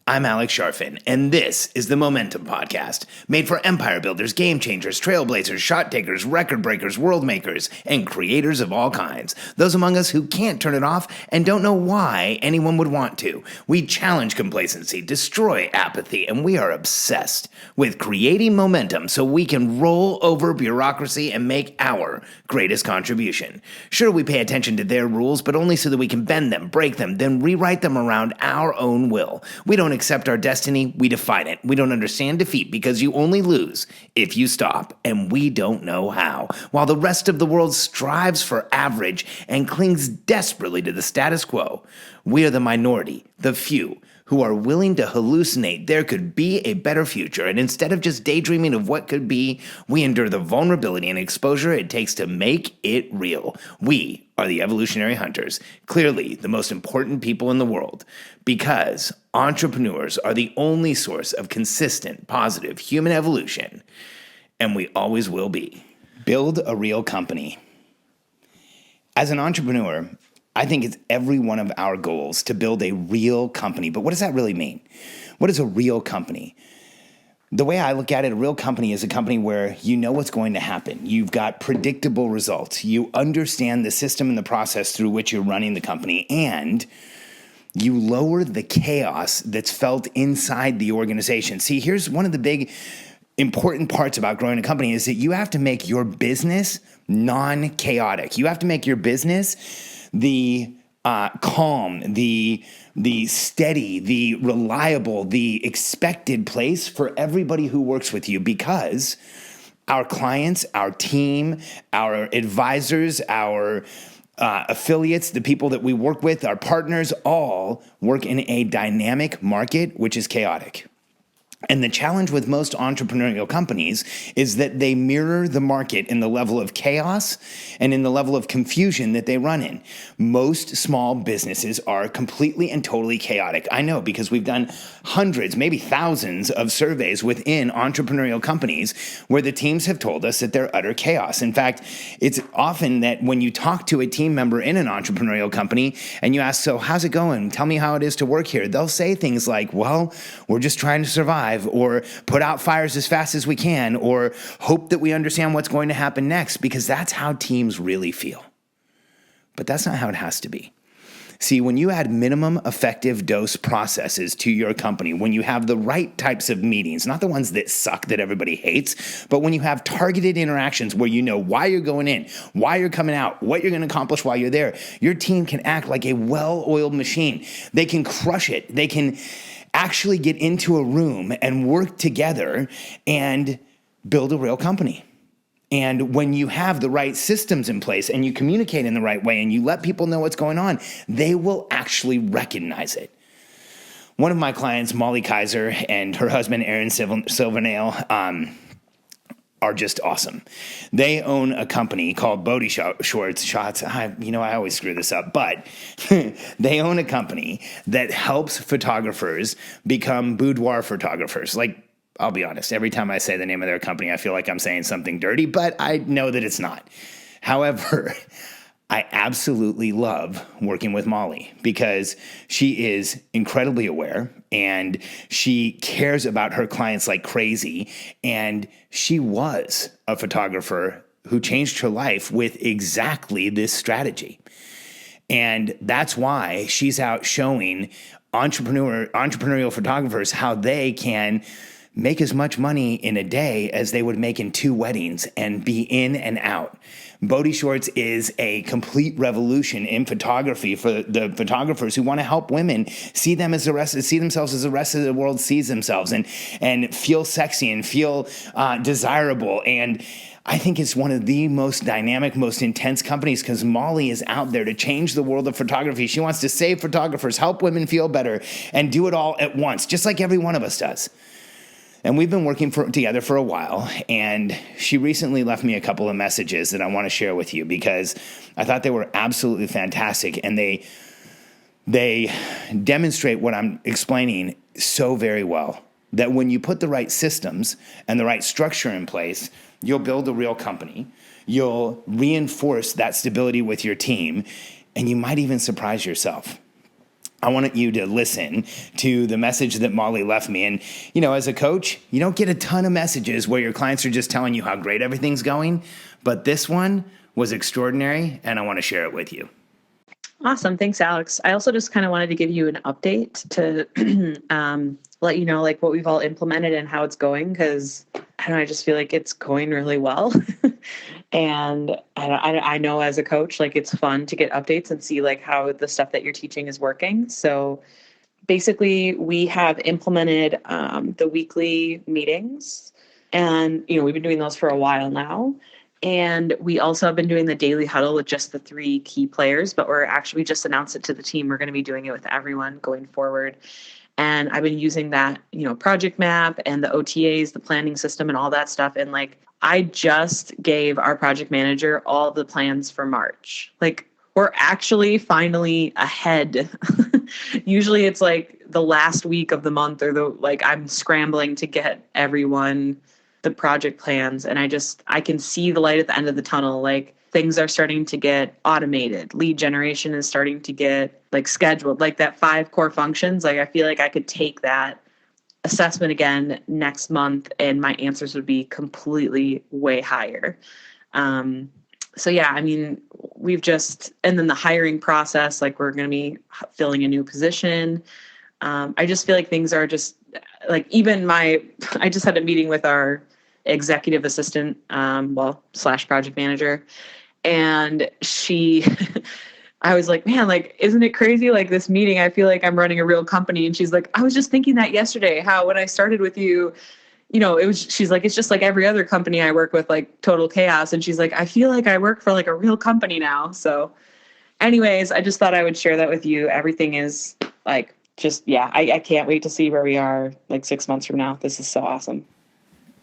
I'm Alex Sharfin, and this is the Momentum Podcast, made for empire builders, game changers, trailblazers, shot takers, record breakers, world makers, and creators of all kinds. Those among us who can't turn it off and don't know why anyone would want to. We challenge complacency, destroy apathy, and we are obsessed with creating momentum so we can roll over bureaucracy and make our greatest contribution. Sure, we pay attention to their rules, but only so that we can bend them, break them, then rewrite them around our own will. We don't accept our destiny, we define it. We don't understand defeat because you only lose if you stop, and we don't know how. While the rest of the world strives for average and clings desperately to the status quo, we are the minority, the few, who are willing to hallucinate there could be a better future, and instead of just daydreaming of what could be, we endure the vulnerability and exposure it takes to make it real. We are the evolutionary hunters, clearly the most important people in the world, because entrepreneurs are the only source of consistent, positive human evolution, and we always will be. Build a real company. As an entrepreneur, I think it's every one of our goals to build a real company. But what does that really mean? What is a real company? The way I look at it, a real company is a company where you know what's going to happen. You've got predictable results. You understand the system and the process through which you're running the company, and you lower the chaos that's felt inside the organization. See, here's one of the big important parts about growing a company is that you have to make your business non-chaotic. You have to make your business the calm, the steady, the reliable, the expected place for everybody who works with you, because our clients, our team, our advisors, our affiliates, the people that we work with, our partners, all work in a dynamic market, which is chaotic. And the challenge with most entrepreneurial companies is that they mirror the market in the level of chaos and in the level of confusion that they run in. Most small businesses are completely and totally chaotic. I know, because we've done hundreds, maybe thousands of surveys within entrepreneurial companies where the teams have told us that they're utter chaos. In fact, it's often that when you talk to a team member in an entrepreneurial company and you ask, so how's it going? Tell me how it is to work here. They'll say things like, well, we're just trying to survive, or put out fires as fast as we can, or hope that we understand what's going to happen next, because that's how teams really feel. But that's not how it has to be. See, when you add minimum effective dose processes to your company, when you have the right types of meetings, not the ones that suck that everybody hates, but when you have targeted interactions where you know why you're going in, why you're coming out, what you're going to accomplish while you're there, your team can act like a well-oiled machine. They can crush it. They can actually get into a room and work together and build a real company. And when you have the right systems in place and you communicate in the right way and you let people know what's going on, they will actually recognize it. One of my clients, Molly Kaiser, and her husband, Aaron Silvernail, are just awesome. They own a company called Boudie Shots. I always screw this up, but they own a company that helps photographers become boudoir photographers. Like, I'll be honest, every time I say the name of their company, I feel like I'm saying something dirty, but I know that it's not. However, I absolutely love working with Molly because she is incredibly aware and she cares about her clients like crazy. And she was a photographer who changed her life with exactly this strategy. And that's why she's out showing entrepreneurial photographers how they can make as much money in a day as they would make in 2 weddings and be in and out. Boudie Shorts is a complete revolution in photography for the photographers who want to help women see themselves as the rest of the world sees themselves, and feel sexy and feel desirable. And I think it's one of the most dynamic, most intense companies because Molly is out there to change the world of photography. She wants to save photographers, help women feel better, and do it all at once, just like every one of us does. And we've been working together for a while, and she recently left me a couple of messages that I want to share with you because I thought they were absolutely fantastic, and they demonstrate what I'm explaining so very well, that when you put the right systems and the right structure in place, you'll build a real company, you'll reinforce that stability with your team, and you might even surprise yourself. I want you to listen to the message that Molly left me. And, as a coach, you don't get a ton of messages where your clients are just telling you how great everything's going. But this one was extraordinary, and I want to share it with you. Awesome. Thanks, Alex. I also just kind of wanted to give you an update to let you know like what we've all implemented and how it's going, because I just feel like it's going really well. And I know as a coach, like it's fun to get updates and see like how the stuff that you're teaching is working. So basically we have implemented the weekly meetings, and, we've been doing those for a while now. And we also have been doing the daily huddle with just the 3 key players, but we just announced it to the team. We're going to be doing it with everyone going forward. And I've been using that, project map and the OTAs, the planning system and all that stuff. And like, I just gave our project manager all the plans for March. Like, we're actually finally ahead. Usually it's like the last week of the month I'm scrambling to get everyone the project plans. And I can see the light at the end of the tunnel. Like, things are starting to get automated. Lead generation is starting to get like scheduled, like that 5 core functions. Like, I feel like I could take that assessment again next month and my answers would be completely way higher. So yeah, I mean, and then the hiring process, like we're going to be filling a new position. I just feel like things are just like, I just had a meeting with our executive assistant, / project manager. And I was like, man, like, isn't it crazy? Like this meeting, I feel like I'm running a real company. And she's like, I was just thinking that yesterday, how when I started with you, she's like, it's just like every other company I work with, like total chaos. And she's like, I feel like I work for like a real company now. So anyways, I just thought I would share that with you. Everything is like, I can't wait to see where we are like 6 months from now. This is so awesome.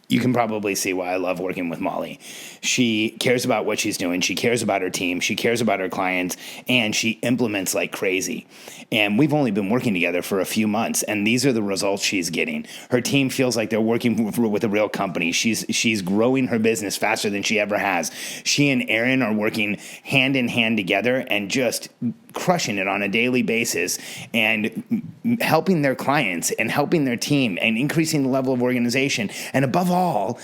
You can probably see why I love working with Molly. She cares about what she's doing. She cares about her team. She cares about her clients, and she implements like crazy. And we've only been working together for a few months, and these are the results she's getting. Her team feels like they're working with a real company. She's growing her business faster than she ever has. She and Erin are working hand in hand together and just crushing it on a daily basis and helping their clients and helping their team and increasing the level of organization. And above all,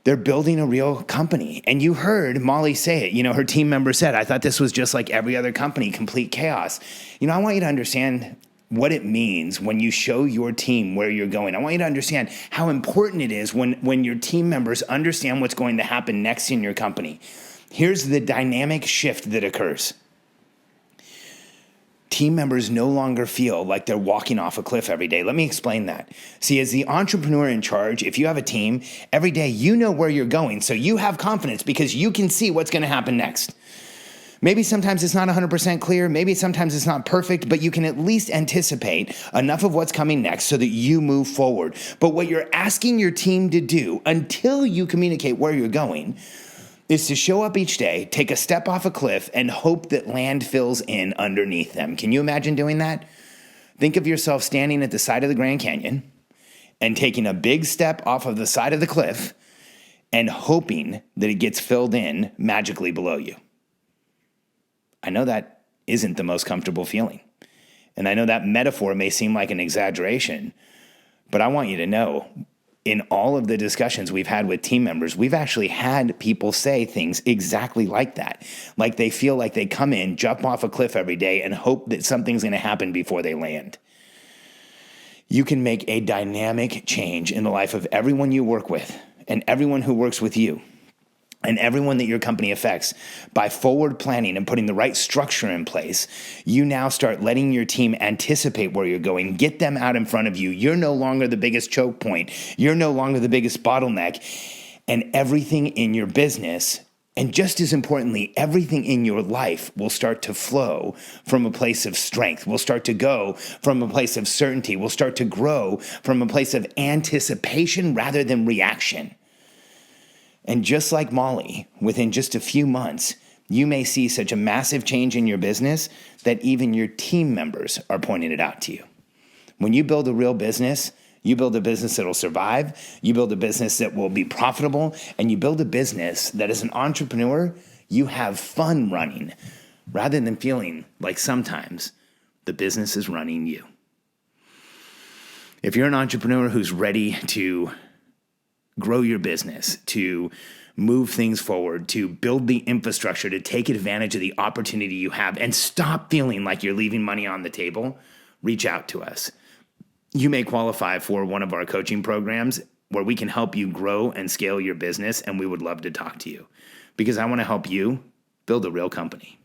they're building a real company. And you heard Molly say it. Her team member said, I thought this was just like every other company, complete chaos. I want you to understand what it means when you show your team where you're going. I want you to understand how important it is when your team members understand what's going to happen next in your company. Here's the dynamic shift that occurs. Team members no longer feel like they're walking off a cliff every day. Let me explain that. See, as the entrepreneur in charge, if you have a team, every day you know where you're going, so you have confidence because you can see what's going to happen next. Maybe sometimes it's not 100% clear, maybe sometimes it's not perfect, but you can at least anticipate enough of what's coming next so that you move forward. But what you're asking your team to do until you communicate where you're going is to show up each day, take a step off a cliff, and hope that land fills in underneath them. Can you imagine doing that? Think of yourself standing at the side of the Grand Canyon and taking a big step off of the side of the cliff and hoping that it gets filled in magically below you. I know that isn't the most comfortable feeling. And I know that metaphor may seem like an exaggeration, but I want you to know, in all of the discussions we've had with team members, we've actually had people say things exactly like that. Like they feel like they come in, jump off a cliff every day, and hope that something's going to happen before they land. You can make a dynamic change in the life of everyone you work with and everyone who works with you and everyone that your company affects by forward planning and putting the right structure in place. You now start letting your team anticipate where you're going, get them out in front of you. You're no longer the biggest choke point. You're no longer the biggest bottleneck. And everything in your business, and just as importantly, everything in your life will start to flow from a place of strength. We'll start to go from a place of certainty. We'll start to grow from a place of anticipation rather than reaction. And just like Molly, within just a few months, you may see such a massive change in your business that even your team members are pointing it out to you. When you build a real business, you build a business that will survive, you build a business that will be profitable, and you build a business that as an entrepreneur, you have fun running rather than feeling like sometimes The business is running you. If you're an entrepreneur who's ready to grow your business, to move things forward, to build the infrastructure, to take advantage of the opportunity you have and stop feeling like you're leaving money on the table, reach out to us. You may qualify for one of our coaching programs where we can help you grow and scale your business, and we would love to talk to you because I want to help you build a real company.